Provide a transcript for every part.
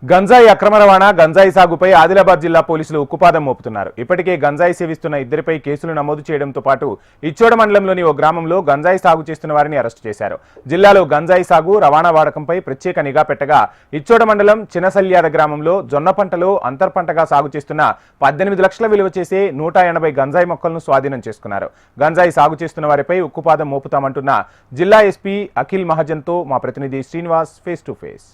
గంజాయి అక్రమ రవాణా గంజాయి సాగుపై ఆదిలాబాద్ జిల్లా పోలీసులు ఉక్కుపాదం మోపుతున్నారు. ఇప్పటికే గంజాయి సేవిస్తున్న ఇద్దరిపై కేసులు నమోదు చేయడంతో పాటు ఇచ్చోడ మండలంలోని ఓ గ్రామంలో గంజాయి సాగు చేస్తున్న వారిని అరెస్టు చేశారు. జిల్లాలో గంజాయి సాగు రవాణా వాడకంపై ప్రత్యేక నిఘా పెట్టగా ఇచ్చోడ మండలం చినసల్యాద గ్రామంలో జొన్న పంటలో అంతర్పంటగా సాగు చేస్తున్న 18 లక్షల విలువ చేసే 180 గంజాయి మొక్కలను స్వాధీనం చేసుకున్నారు. గంజాయి సాగు చేస్తున్న వారిపై ఉక్కుపాదం మోపుతామంటున్న జిల్లా ఎస్పీ అఖిల్ మహాజన్తో మా ప్రతినిధి శ్రీనివాస్ ఫేస్ టు ఫేస్.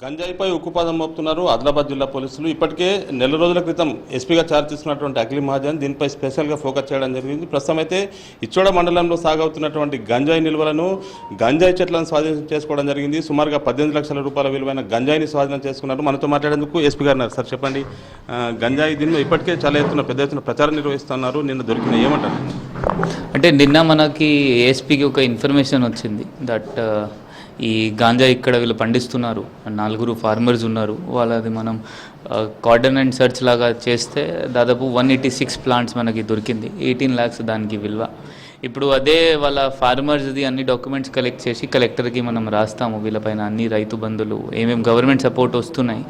గంజాయిపై ఉక్కుపాదం మోపుతున్నారు ఆదిలాబాద్ జిల్లా పోలీసులు. ఇప్పటికే నెల రోజుల క్రితం ఎస్పీగా ఛార్జ్ తీసుకున్నటువంటి అఖిల్ మహాజన్ దీనిపై స్పెషల్గా ఫోకస్ చేయడం జరిగింది. ప్రస్తుతం అయితే ఇచ్చోడ మండలంలో సాగవుతున్నటువంటి గంజాయి నిల్వలను గంజాయి చెట్లను స్వాధీనం చేసుకోవడం జరిగింది. సుమారుగా 18 లక్షల రూపాయల విలువైన గంజాయిని స్వాధీనం చేసుకున్నారు. మనతో మాట్లాడేందుకు ఎస్పీ గారు ఉన్నారు. సార్ చెప్పండి, గంజాయి దీనిలో ఇప్పటికే చాలా పెద్ద ఎత్తున ప్రచారం నిర్వహిస్తున్నారు. నిన్న దొరికిన ఏమంటారు? అంటే నిన్న మనకి ఏఎస్పీకి ఒక ఇన్ఫర్మేషన్ వచ్చింది దట్ ఈ గాంజా ఇక్కడ వీళ్ళు పండిస్తున్నారు, 4 ఫార్మర్స్ ఉన్నారు. వాళ్ళది మనం కార్డన్ అండ్ సర్చ్ లాగా చేస్తే దాదాపు 186 ప్లాంట్స్ మనకి దొరికింది. 18 lakhs దానికి విలువ. ఇప్పుడు అదే వాళ్ళ ఫార్మర్స్ది అన్ని డాక్యుమెంట్స్ కలెక్ట్ చేసి కలెక్టర్కి మనం రాస్తాము. వీళ్ళపైన అన్ని రైతు బంధులు ఏమేమి గవర్నమెంట్ సపోర్ట్ వస్తున్నాయి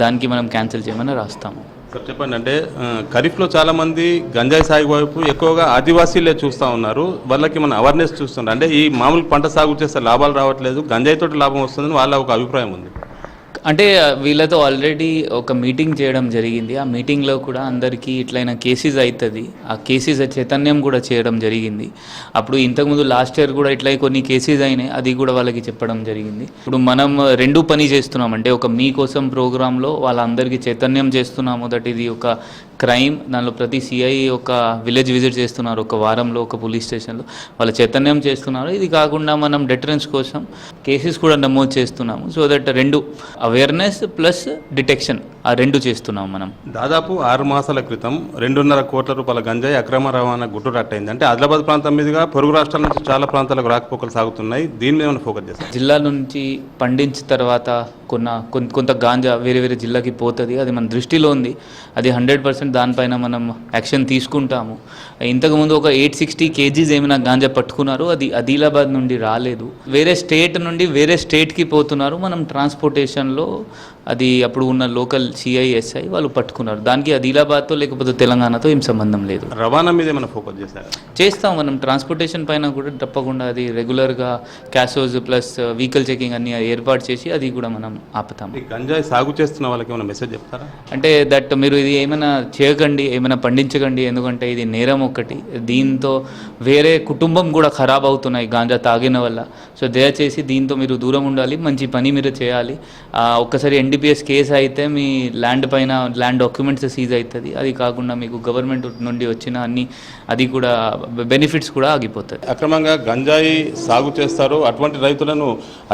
దానికి మనం క్యాన్సిల్ చేయమని రాస్తాము. సార్ చెప్పండి, అంటే ఖరీఫ్లో చాలామంది గంజాయి సాగు వైపు ఎక్కువగా ఆదివాసీలే చూస్తూ ఉన్నారు. వాళ్ళకి మన అవేర్నెస్ చూస్తున్నారు. అంటే ఈ మామూలు పంట సాగు చేస్తే లాభాలు రావట్లేదు, గంజాయి తోటి లాభం వస్తుందని వాళ్ళ ఒక అభిప్రాయం ఉంది. అంటే వీళ్ళతో ఆల్రెడీ ఒక మీటింగ్ చేయడం జరిగింది. ఆ మీటింగ్లో కూడా అందరికీ ఇట్లైన కేసెస్ అవుతుంది, ఆ కేసెస్ చైతన్యం కూడా చేయడం జరిగింది. అప్పుడు ఇంతకుముందు లాస్ట్ ఇయర్ కూడా ఇట్లా కొన్ని కేసెస్ అయినాయి, అది కూడా వాళ్ళకి చెప్పడం జరిగింది. ఇప్పుడు మనం 2 పని చేస్తున్నాం. అంటే ఒక మీకోసం ప్రోగ్రాంలో వాళ్ళందరికీ చైతన్యం చేస్తున్నాము దట్ ఇది ఒక క్రైమ్. దానిలో ప్రతి సిఐ ఒక విలేజ్ విజిట్ చేస్తున్నారు, ఒక వారంలో ఒక పోలీస్ స్టేషన్లో వాళ్ళ చైతన్యం చేస్తున్నారు. ఇది కాకుండా మనం డెటరెన్స్ కోసం కేసెస్ కూడా నమోదు చేస్తున్నాము. So that 2 awareness plus detection ఆ 2 చేస్తున్నాం మనం. దాదాపు 6 మాసాల క్రితం 2.5 కోట్ల రూపాయల గంజాయి అక్రమ రవాణా గుట్టురట్టయింది. అంటే ఆదిలాబాద్ ప్రాంతం మీదుగా పొరుగు రాష్ట్రాల నుంచి చాలా ప్రాంతాలకు రాకపోకలు సాగుతున్నాయి. దీన్ని ఏమైనా ఫోకస్ చేస్తారు? జిల్లా నుంచి పండించిన తర్వాత కొంత గాంజా వేరే వేరే జిల్లాకి పోతుంది. అది మన దృష్టిలో ఉంది. అది 100% దానిపైన మనం యాక్షన్ తీసుకుంటాము. ఇంతకుముందు ఒక 860 kgs ఏమైనా గాంజా పట్టుకున్నారు. అది ఆదిలాబాద్ నుండి రాలేదు, వేరే స్టేట్ నుండి వేరే స్టేట్కి పోతున్నారు. మనం ట్రాన్స్పోర్టేషన్లో అది అప్పుడు ఉన్న లోకల్ సిఐఎస్ఐ వాళ్ళు పట్టుకున్నారు. దానికి ఆదిలాబాద్తో లేకపోతే తెలంగాణతో ఏం సంబంధం లేదు. రవాణా మీద ఏమైనా ఫోకస్ చేస్తాం మనం. ట్రాన్స్పోర్టేషన్ పైన కూడా తప్పకుండా అది రెగ్యులర్గా క్యాషోస్ ప్లస్ వెహికల్ చెకింగ్ అన్ని ఏర్పాటు చేసి అది కూడా మనం ఆపుతాం. గంజాయి సాగు చేస్తున్న వాళ్ళకి ఏమైనా మెసేజ్ చెప్తారా? అంటే దట్ మీరు ఇది ఏమైనా చేయకండి, ఏమైనా పండించకండి, ఎందుకంటే ఇది నేరం ఒకటి. దీంతో వేరే కుటుంబం కూడా ఖరాబ్ అవుతున్నాయి గాంజా తాగిన వల్ల. సో దయచేసి దీంతో మీరు దూరం ఉండాలి, మంచి పని మీరు చేయాలి. ఒక్కసారి NDPS కేసు అయితే మీ ల్యాండ్ పైన ల్యాండ్ డాక్యుమెంట్స్ సీజ్ అవుతుంది. అది కాకుండా మీకు గవర్నమెంట్ నుండి వచ్చిన అన్ని అది కూడా బెనిఫిట్స్ కూడా ఆగిపోతుంది. అక్రమంగా గంజాయి సాగు చేస్తారు, అటువంటి రైతులను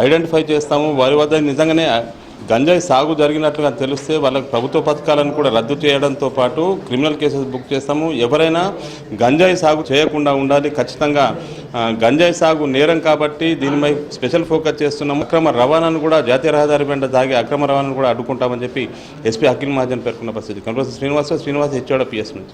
ఐడెంటిఫై చేస్తాము. వారి వద్ద నిజంగానే గంజాయి సాగు జరిగినట్లుగా తెలిస్తే వాళ్ళకి ప్రభుత్వ పథకాలను కూడా రద్దు చేయడంతో పాటు క్రిమినల్ కేసెస్ బుక్ చేస్తాము. ఎవరైనా గంజాయి సాగు చేయకుండా ఉండాలి. ఖచ్చితంగా గంజాయి సాగు నేరం కాబట్టి దీనిపై స్పెషల్ ఫోకస్ చేస్తున్నాము. అక్రమ రవాణాను కూడా జాతీయ రహదారి వెంట దాగి అక్రమ రవాణాను కూడా అడ్డుకుంటామని చెప్పి ఎస్పీ అఖిల్ మహాజన్ పేర్కొన్న పరిస్థితి. శ్రీనివాస్ ఇచ్చోడ PS నుంచి.